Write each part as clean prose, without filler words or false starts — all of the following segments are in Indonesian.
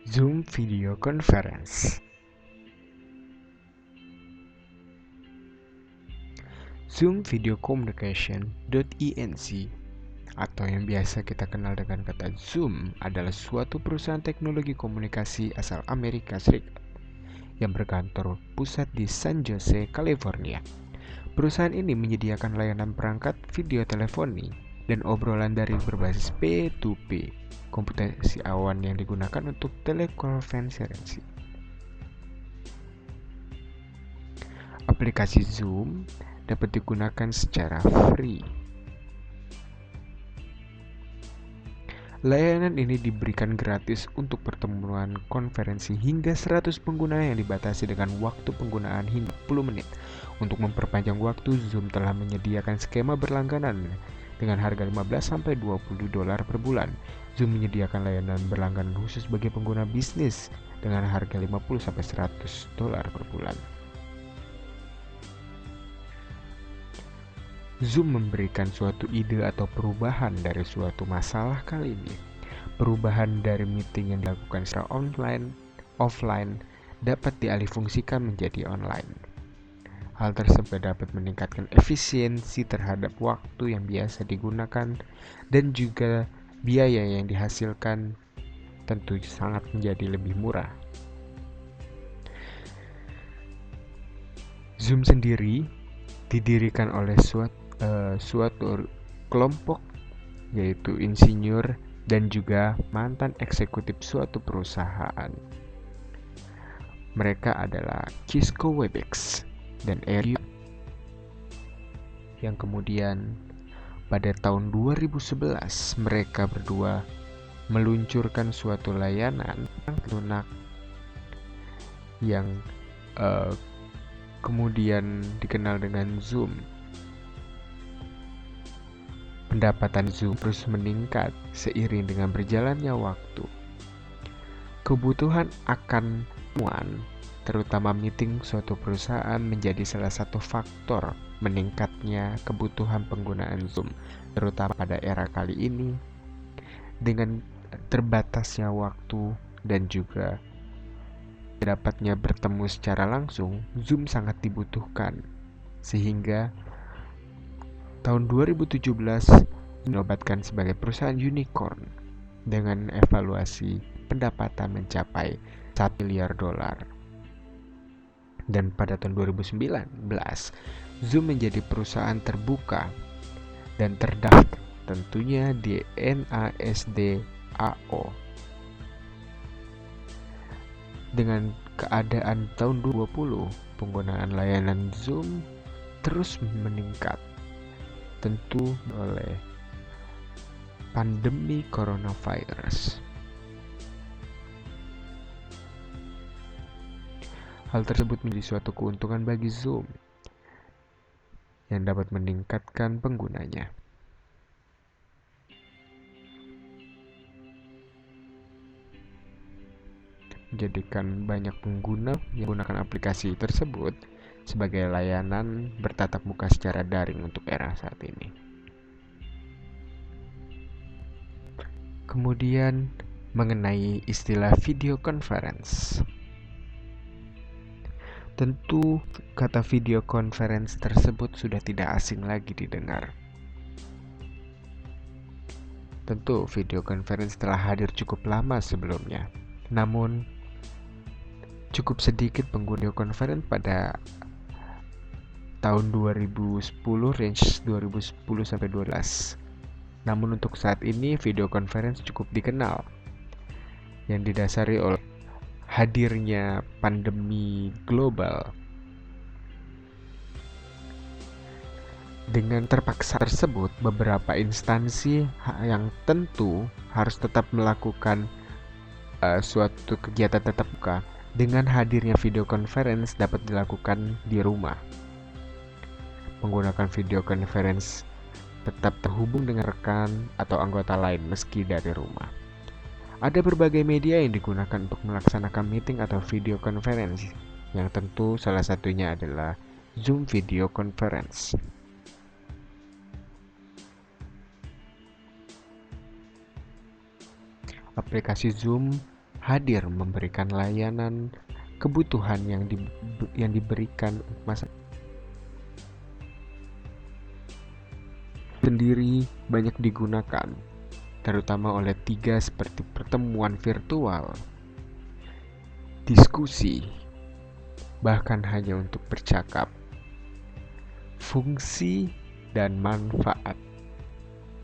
Zoom Video Conference. Zoom Video Communication.inc atau yang biasa kita kenal dengan kata Zoom adalah suatu perusahaan teknologi komunikasi asal Amerika Serikat yang berkantor pusat di San Jose, California. Perusahaan ini menyediakan layanan perangkat video teleponi dan obrolan daring berbasis P2P, komputasi awan yang digunakan untuk telekonferensi. Aplikasi Zoom dapat digunakan secara free. Layanan ini diberikan gratis untuk pertemuan konferensi hingga 100 pengguna yang dibatasi dengan waktu penggunaan hingga 10 menit. Untuk memperpanjang waktu, Zoom telah menyediakan skema berlangganan dengan harga $15-20 per bulan. Zoom menyediakan layanan berlangganan khusus bagi pengguna bisnis dengan harga $50-100 per bulan. Zoom memberikan suatu ide atau perubahan dari suatu masalah kali ini. Perubahan dari meeting yang dilakukan secara offline dapat dialihfungsikan menjadi online. Hal tersebut dapat meningkatkan efisiensi terhadap waktu yang biasa digunakan dan juga biaya yang dihasilkan tentu sangat menjadi lebih murah. Zoom sendiri didirikan oleh suatu kelompok yaitu insinyur dan juga mantan eksekutif suatu perusahaan. Mereka adalah Cisco Webex dan Eric yang kemudian pada tahun 2011 mereka berdua meluncurkan suatu layanan lunak yang kemudian dikenal dengan Zoom. Pendapatan Zoom terus meningkat seiring dengan berjalannya waktu. Kebutuhan akan temuan, terutama meeting suatu perusahaan, menjadi salah satu faktor meningkatnya kebutuhan penggunaan Zoom, terutama pada era kali ini. Dengan terbatasnya waktu dan juga dapatnya bertemu secara langsung, Zoom sangat dibutuhkan. Sehingga tahun 2017 dinobatkan sebagai perusahaan unicorn dengan evaluasi pendapatan mencapai $1 miliar. Dan pada tahun 2019, Zoom menjadi perusahaan terbuka dan terdaftar tentunya di NASDAQ. Dengan keadaan tahun 2020, penggunaan layanan Zoom terus meningkat, tentu oleh pandemi coronavirus. Hal tersebut menjadi suatu keuntungan bagi Zoom yang dapat meningkatkan penggunanya. Menjadikan banyak pengguna yang menggunakan aplikasi tersebut sebagai layanan bertatap muka secara daring untuk era saat ini. Kemudian mengenai istilah video conference. Tentu kata video conference tersebut sudah tidak asing lagi didengar. Tentu video conference telah hadir cukup lama sebelumnya. Namun cukup sedikit pengguna video conference pada tahun 2010, range 2010 sampai 2012. Namun untuk saat ini video conference cukup dikenal yang didasari oleh hadirnya pandemi global. Dengan terpaksa tersebut, beberapa instansi yang tentu harus tetap melakukan suatu kegiatan tatap muka dengan hadirnya video conference dapat dilakukan di rumah. Menggunakan video conference tetap terhubung dengan rekan atau anggota lain meski dari rumah. Ada berbagai media yang digunakan untuk melaksanakan meeting atau video conference, yang tentu salah satunya adalah Zoom Video Conference. Aplikasi Zoom hadir memberikan layanan kebutuhan yang diberikan masa sendiri banyak digunakan, terutama oleh tiga seperti pertemuan virtual, diskusi, bahkan hanya untuk bercakap. Fungsi dan manfaat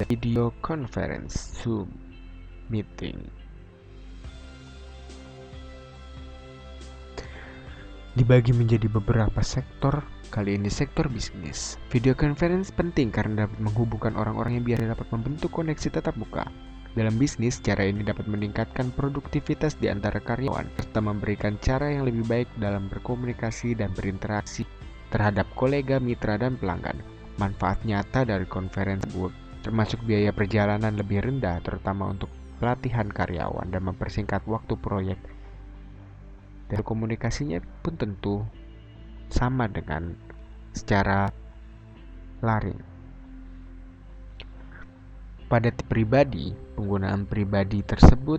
video conference Zoom meeting. Dibagi menjadi beberapa sektor, kali ini sektor bisnis. Video conference penting karena dapat menghubungkan orang-orang yang biasa dapat membentuk koneksi tatap muka. Dalam bisnis, cara ini dapat meningkatkan produktivitas di antara karyawan, serta memberikan cara yang lebih baik dalam berkomunikasi dan berinteraksi terhadap kolega, mitra, dan pelanggan. Manfaat nyata dari konferensi tersebut termasuk biaya perjalanan lebih rendah, terutama untuk pelatihan karyawan dan mempersingkat waktu proyek. Dan komunikasinya pun tentu sama dengan secara laring. Pada pribadi, penggunaan pribadi tersebut,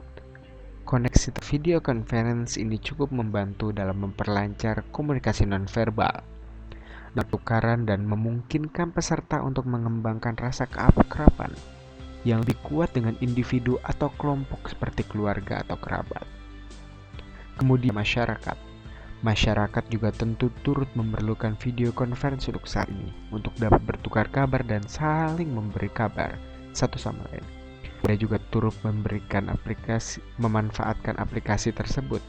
koneksi video conference ini cukup membantu dalam memperlancar komunikasi nonverbal, bertukaran dan memungkinkan peserta untuk mengembangkan rasa keakraban yang lebih kuat dengan individu atau kelompok seperti keluarga atau kerabat. Kemudian masyarakat juga tentu turut memerlukan video conference untuk saat ini untuk dapat bertukar kabar dan saling memberi kabar satu sama lain. Ada juga turut memanfaatkan aplikasi tersebut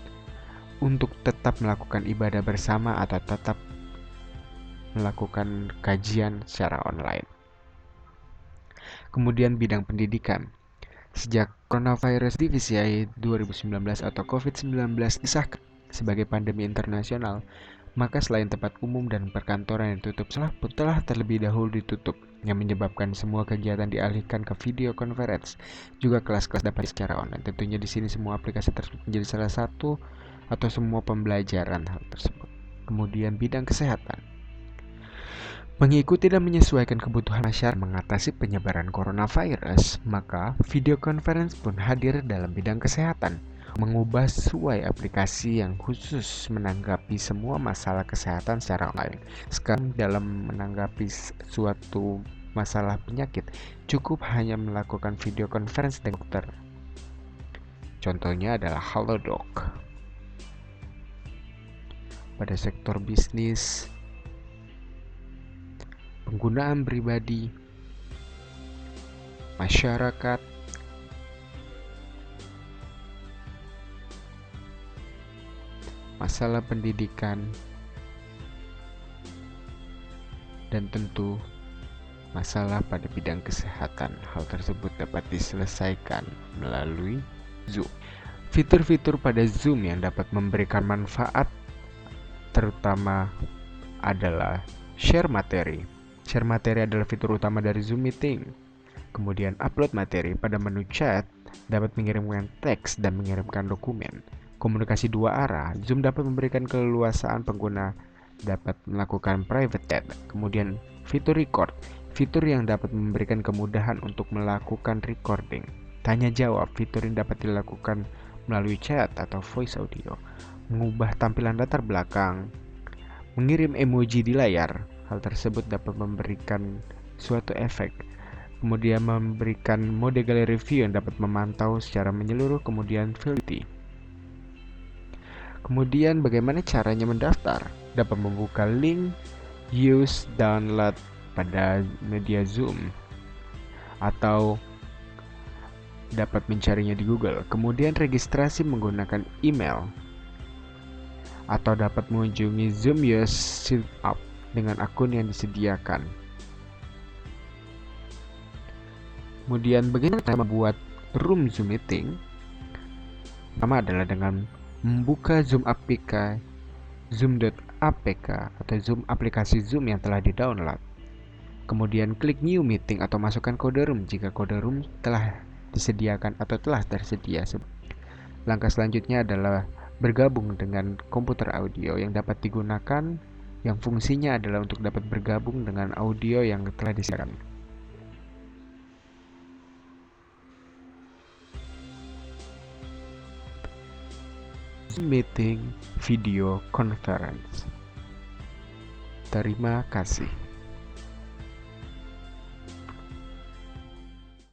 untuk tetap melakukan ibadah bersama atau tetap melakukan kajian secara online. Kemudian bidang pendidikan. Sejak coronavirus DVCI 2019 atau COVID-19 disahkan sebagai pandemi internasional, maka selain tempat umum dan perkantoran yang tutup telah terlebih dahulu ditutup, yang menyebabkan semua kegiatan dialihkan ke video conference. Juga kelas-kelas dapat secara online. Tentunya di sini semua aplikasi tersebut menjadi salah satu atau semua pembelajaran hal tersebut. Kemudian bidang kesehatan. Mengikuti dan menyesuaikan kebutuhan masyarakat mengatasi penyebaran coronavirus, maka video conference pun hadir dalam bidang kesehatan, mengubah sesuai aplikasi yang khusus menanggapi semua masalah kesehatan secara online. Sekarang dalam menanggapi suatu masalah penyakit, cukup hanya melakukan video conference dengan dokter. Contohnya adalah Halodoc. Pada sektor bisnis, penggunaan pribadi, masyarakat, masalah pendidikan, dan tentu masalah pada bidang kesehatan. Hal tersebut dapat diselesaikan melalui Zoom. Fitur-fitur pada Zoom yang dapat memberikan manfaat terutama adalah share materi. Share materi adalah fitur utama dari Zoom Meeting. Kemudian upload materi pada menu chat dapat mengirimkan teks dan mengirimkan dokumen. Komunikasi dua arah, Zoom dapat memberikan keleluasaan pengguna dapat melakukan private chat. Kemudian fitur record, fitur yang dapat memberikan kemudahan untuk melakukan recording. Tanya jawab, fitur yang dapat dilakukan melalui chat atau voice audio. Mengubah tampilan latar belakang, mengirim emoji di layar. Hal tersebut dapat memberikan suatu efek. Kemudian memberikan mode galeri view yang dapat memantau secara menyeluruh. Kemudian fidelity. Kemudian bagaimana caranya mendaftar? Dapat membuka link use download pada media Zoom atau dapat mencarinya di Google. Kemudian registrasi menggunakan email atau dapat mengunjungi Zoom Use Sign Up dengan akun yang disediakan. Kemudian bagaimana membuat room Zoom Meeting? Pertama adalah dengan membuka Zoom APK, zoom.apk atau Zoom aplikasi Zoom yang telah di-download. Kemudian klik New Meeting atau masukkan kode room jika kode room telah disediakan atau telah tersedia. Langkah selanjutnya adalah bergabung dengan komputer audio yang dapat digunakan, yang fungsinya adalah untuk dapat bergabung dengan audio yang telah disediakan. meeting video conference. Terima kasih.